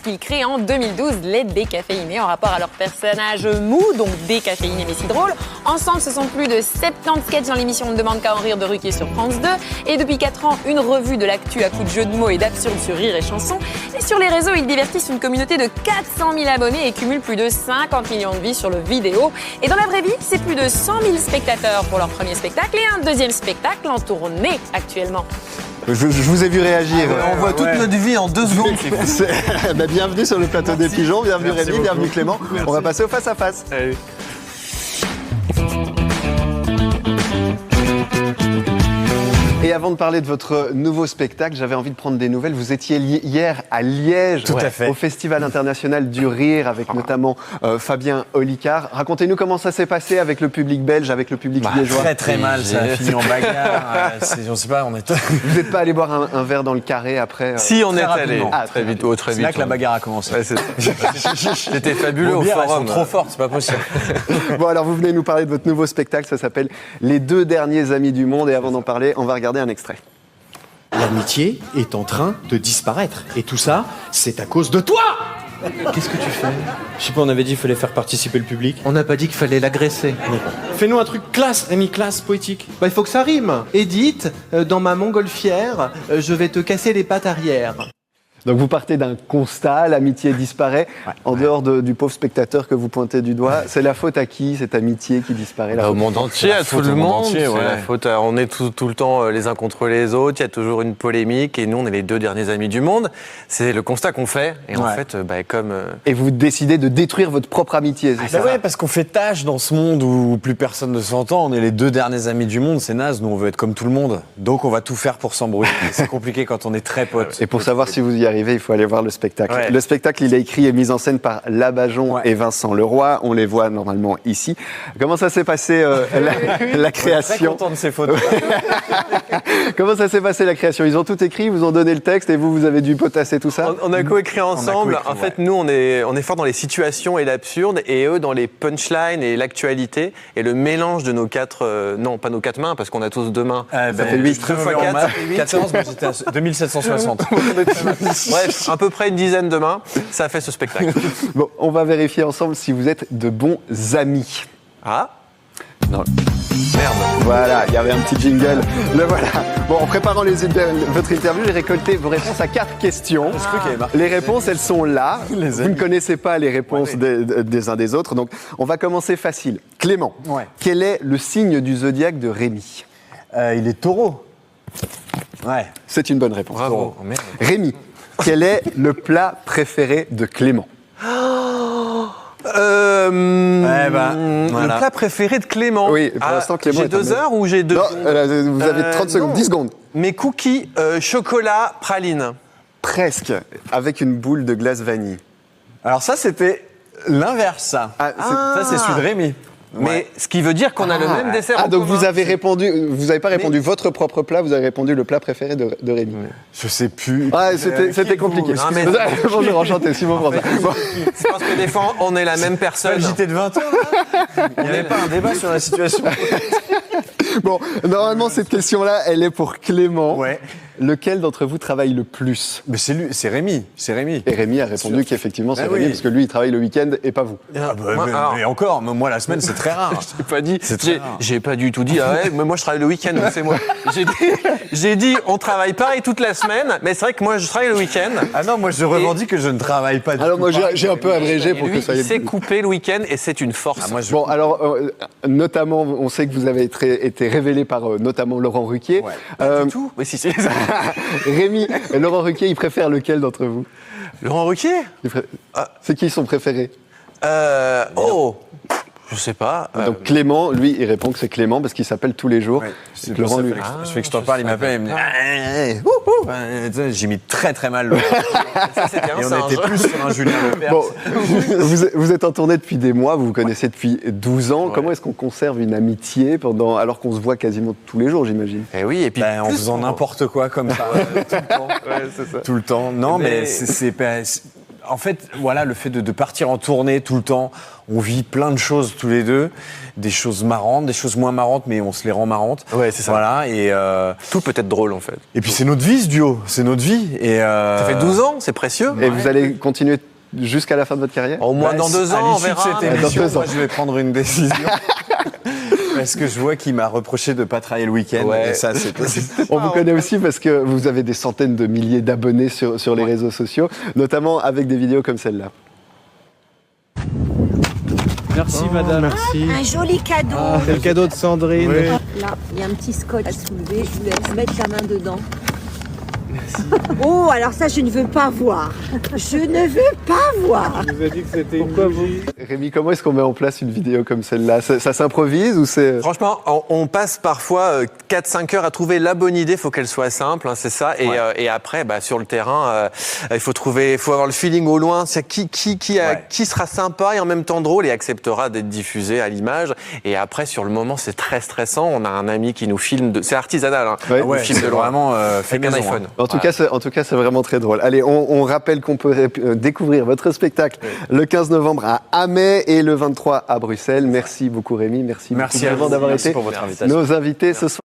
qu'ils créent en 2012, les décaféinés, en rapport à leur personnage mou, donc décaféiné mais si drôle. Ensemble, ce sont plus de 70 sketchs dans l'émission On ne demande qu'à en rire de Ruquier sur France 2. Et depuis 4 ans, une revue de l'actu à coups de jeux de mots et d'absurde sur Rire et Chanson. Et sur les réseaux, ils divertissent une communauté de 400 000 abonnés et cumulent plus de 50 millions de vues sur le vidéo. Et dans la vraie vie, c'est plus de 100 000 spectateurs pour leur premier spectacle et un deuxième spectacle en tournée actuellement. Je vous ai vu réagir. On voit toute notre vie en 2 secondes. Bienvenue sur le plateau des pigeons, bienvenue Merci Rémi, beaucoup. bienvenue Clément. Merci. On va passer au face-à-face. Allez. Et avant de parler de votre nouveau spectacle, j'avais envie de prendre des nouvelles. Vous étiez hier à Liège, Tout à fait. au Festival international du rire, avec notamment Fabien Olicard. Racontez-nous comment ça s'est passé avec le public belge, avec le public liégeois. Très très mal, ça a fini en bagarre. On sait pas, on est. Vous n'êtes pas allé boire un verre dans le carré après Si, on est allé. rapidement. Très vite. Très C'est vite. là que la bagarre a commencé. Ouais, C'était fabuleux Vos au bières, elles forum. sont trop fortes, c'est pas possible. Bon, alors vous venez nous parler de votre nouveau spectacle, ça s'appelle Les deux derniers amis du monde. Et avant d'en parler, on va regarder un extrait. L'amitié est en train de disparaître. Et tout ça, c'est à cause de toi. Qu'est-ce que tu fais? Je sais pas, on avait dit qu'il fallait faire participer le public. On n'a pas dit qu'il fallait l'agresser. Fais-nous un truc classe, Rémi, classe, poétique. Bah, il faut que ça rime. Edith, dans ma montgolfière, je vais te casser les pattes arrière. Donc vous partez d'un constat, l'amitié disparaît. En dehors du pauvre spectateur que vous pointez du doigt, c'est la faute à qui, cette amitié qui disparaît Au monde entier, à tout le monde. entier, C'est ouais. la faute. On est tout le temps les uns contre les autres. Il y a toujours une polémique. Et nous, on est les deux derniers amis du monde. C'est le constat qu'on fait. Et en Ouais. fait, comme Et vous décidez de détruire votre propre amitié, c'est Bah ça? ouais, parce qu'on fait tâche dans ce monde où plus personne ne s'entend. On est les 2 derniers amis du monde, c'est naze. Nous, on veut être comme tout le monde. Donc, on va tout faire pour s'embrouiller. C'est compliqué quand on est très potes. Et pour savoir si vous y arrivez, il faut aller voir le spectacle. Ouais. Le spectacle, il est écrit et mis en scène par Labajon Ouais. et Vincent Leroy. On les voit normalement ici. Comment ça s'est passé la Très création? content de ces photos. Comment ça s'est passé la création? Ils ont tout écrit, ils vous ont donné le texte et vous avez dû potasser tout ça? on a coécrit ensemble. coécrit, En fait, nous, on est fort dans les situations et l'absurde, et eux dans les punchlines et l'actualité, et le mélange de nos 4, non pas nos 4 mains, parce qu'on a tous 2 mains. Ça fait 8. 2 fois 4, ça fait 8. 14, mais c'était à 2760. Bref, à peu près une dizaine de mains, ça a fait ce spectacle. Bon, on va vérifier ensemble si vous êtes de bons amis. Ah, Non. merde. Voilà, il y avait un petit jingle. Le voilà. Bon, en préparant votre interview, j'ai récolté vos réponses à 4 questions. Je crois qu'il y avait marqué. Les réponses, elles sont là. Les Vous amis. ne connaissez pas les réponses des uns des autres. Donc, on va commencer facile. Clément, Ouais. quel est le signe du zodiaque de Rémi? Il est taureau. Ouais. C'est une bonne réponse. Bravo. Oh, merde. Rémi, quel est le plat préféré de Clément? Le voilà. plat préféré de Clément. Oui, pour l'instant, Clément J'ai est 2 un heures ou j'ai 2 Non, vous avez 30 secondes, non. 10 secondes. Mes cookies chocolat praline. Presque, avec une boule de glace vanille. Alors ça, c'était l'inverse, ça. Ah, Ça, c'est celui de Rémi. Mais ce qui veut dire qu'on a le même dessert en donc commun. vous avez répondu, vous n'avez pas répondu votre propre plat, vous avez répondu le plat préféré de Rémi. Je sais plus. Ah, c'était compliqué. Non, mais- Bonjour, enchanté, Simon François. Bon. C'est parce que des fois, on est la même personne. Le JT de 20 heures, là Il n'y avait pas un débat sur la situation. Bon, normalement, cette question-là, elle est pour Clément. Ouais. Lequel d'entre vous travaille le plus? Mais c'est lui, c'est Rémi. C'est Rémi. Et Rémi a répondu qu'effectivement, c'est Ah Rémi, oui. parce que lui, il travaille le week-end et pas vous. Ah bah, Moi, alors- mais encore, moi, la semaine, c'est très rare. J'ai pas dit. C'est très rare. J'ai pas du tout dit. Ah ouais, mais moi je travaille le week-end, donc c'est moi. J'ai dit on travaille pas et toute la semaine, mais c'est vrai que moi je travaille le week-end. Ah non, moi, je revendique que je ne travaille pas du Alors tout. moi, j'ai un peu abrégé Et pour lui, que ça il aille s'est plus. coupé le week-end et c'est une force. Moi, je... Bon, alors, notamment, on sait que vous avez été révélé par notamment Laurent Ruquier. Ouais. Du tout. Mais si c'est Rémi, Laurent Ruquier, il préfère lequel d'entre vous? Laurent Ruquier. C'est qui son préféré? Oh, je sais pas. Donc Clément, lui, il répond que c'est Clément parce qu'il s'appelle tous les jours. Ouais. Et C'est que Laurent, pour ça, lui- Félix. Je fais que je t'en parle, il m'appelle, il me dit tu sais, j'ai mis très très mal le Ça c'était un Et on singe. était plus sur un Julien Lepers. Bon, vous êtes en tournée depuis des mois, vous vous connaissez depuis 12 ans. Ouais. Comment est-ce qu'on conserve une amitié alors qu'on se voit quasiment tous les jours, j'imagine? Et oui, et puis Ben, en plus faisant on- n'importe quoi comme ça, tout le temps. Ouais, c'est ça. Tout le temps. Non, mais Mais- c'est pas... en fait, voilà, le fait de partir en tournée tout le temps, on vit plein de choses tous les deux, des choses marrantes, des choses moins marrantes, mais on se les rend marrantes. Ouais, c'est ça. Voilà, et Tout peut être drôle en fait. puis c'est notre vie, ce duo, c'est notre vie. Et Ça fait 12 ans, c'est précieux. Et vous allez continuer jusqu'à la fin de votre carrière? Au moins dans 2 ans, on verra. À l'issue de cette Dans émission, 2 ans. moi, je vais prendre une décision. Parce que je vois qu'il m'a reproché de ne pas travailler le week-end. Ouais. Et ça, c'est On vous connaît aussi parce que vous avez des centaines de milliers d'abonnés sur les réseaux sociaux, notamment avec des vidéos comme celle-là. Merci madame. Merci. Un joli cadeau. C'est le cadeau de Sandrine. Là, il y a un petit scotch à soulever. Je vous laisse mettre la main dedans. Oh, alors ça, je ne veux pas voir. Je ne veux pas voir. Je vous ai dit que c'était une bougie. Rémi, comment est-ce qu'on met en place une vidéo comme celle-là? Ça s'improvise ou c'est... Franchement, on passe parfois 4-5 heures à trouver la bonne idée. Il faut qu'elle soit simple, hein, c'est ça. Et après, sur le terrain, il faut avoir le feeling au loin. C'est qui sera sympa et en même temps drôle et acceptera d'être diffusé à l'image. Et après, sur le moment, c'est très stressant. On a un ami qui nous filme. C'est artisanal. Hein. Ouais. On filme de c'est loin. vraiment fait Avec un maison. iPhone. Hein. En tout cas, c'est vraiment très drôle. Allez, on rappelle qu'on peut découvrir votre spectacle le 15 novembre à Amay et le 23 à Bruxelles. Merci beaucoup Rémi, merci Merci beaucoup à vous d'avoir Merci été pour votre invitation. nos invités ce soir.